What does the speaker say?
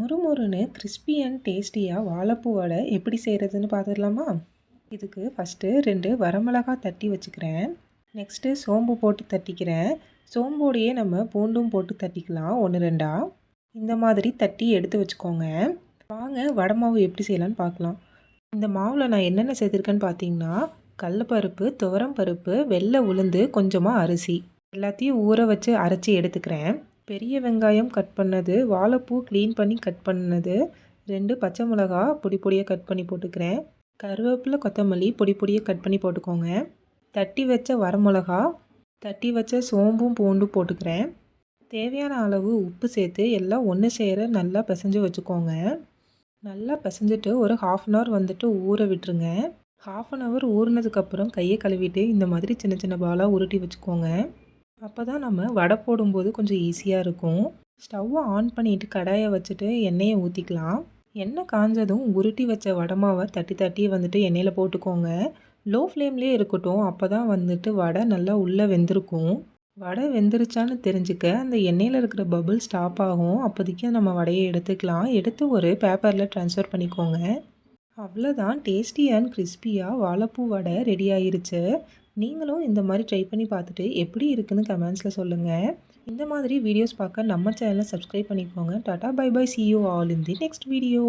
மொறுமொறுன்னு crispy and டேஸ்டியாக வாழைப்பூ வடை எப்படி செய்கிறதுன்னு பார்த்துடலாமா? இதுக்கு ஃபஸ்ட்டு 2 வரமிளகாய் தட்டி வச்சுக்கிறேன். நெக்ஸ்ட்டு சோம்பு போட்டு தட்டிக்கிறேன். சோம்போடையே நம்ம பூண்டும் போட்டு தட்டிக்கலாம் 1 2ஆ. இந்த மாதிரி தட்டி எடுத்து வச்சுக்கோங்க. வாங்க வடை மாவு எப்படி செய்யலான்னு பார்க்கலாம். இந்த மாவில் நான் என்னென்ன சேர்த்துருக்கேன்னு பார்த்தீங்கன்னா, கடலப்பருப்பு, துவரம் பருப்பு, வெள்ளை உளுந்து, கொஞ்சமாக அரிசி எல்லாத்தையும் ஊற வச்சு அரைச்சி எடுத்துக்கிறேன். பெரிய வெங்காயம் கட் பண்ணது, வாழைப்பூ க்ளீன் பண்ணி கட் பண்ணது, 2 பச்சை மிளகா பொடி பொடியாக கட் பண்ணி போட்டுக்கிறேன். கருவேப்பிலை, கொத்தமல்லி பொடி பொடியாக கட் பண்ணி போட்டுக்கோங்க. தட்டி வச்ச வரமிளகா, தட்டி வச்ச சோம்பும் பூண்டும் போட்டுக்கிறேன். தேவையான அளவு உப்பு சேர்த்து எல்லாம் ஒன்று சேர நல்லா பிசைஞ்சு வச்சுக்கோங்க. நல்லா பிசைஞ்சிட்டு ஒரு 1/2 அன் ஹவர் வந்துட்டு ஊற விட்டுருங்க. 1/2 அன் ஹவர் ஊறினதுக்கப்புறம் கையை கழுவிட்டு இந்த மாதிரி சின்ன சின்ன பாலாக உருட்டி வச்சுக்கோங்க. அப்போ தான் நம்ம வடை போடும்போது கொஞ்சம் ஈஸியாக இருக்கும். ஸ்டவ்வை ஆன் பண்ணிவிட்டு கடாயை வச்சுட்டு எண்ணெயை ஊற்றிக்கலாம். எண்ணெய் காஞ்சதும் உருட்டி வச்ச வடை மாவை தட்டி தட்டி வந்துட்டு எண்ணெயில் போட்டுக்கோங்க. லோ ஃப்ளேம்லேயே இருக்கட்டும், அப்போ தான் வந்துட்டு வடை நல்லா உள்ளே வெந்திருக்கும். வடை வெந்துருச்சான்னு தெரிஞ்சுக்க அந்த எண்ணெயில் இருக்கிற பபுள் ஸ்டாப் ஆகும். அப்போதைக்கு நம்ம வடையை எடுத்துக்கலாம். எடுத்து ஒரு பேப்பரில் ட்ரான்ஸ்ஃபர் பண்ணிக்கோங்க. அவ்வளோதான், டேஸ்டி அண்ட் கிறிஸ்பியாக வாழைப்பூ வடை ரெடி ஆயிருச்சு. நீங்களும் இந்த மாதிரி ட்ரை பண்ணி பார்த்துட்டு எப்படி இருக்குன்னு கமெண்ட்ஸில் சொல்லுங்கள். இந்த மாதிரி வீடியோஸ் பார்க்க நம்ம சேனலை சப்ஸ்கிரைப் பண்ணிக்கோங்க. Tata bye bye, see you all in the next video.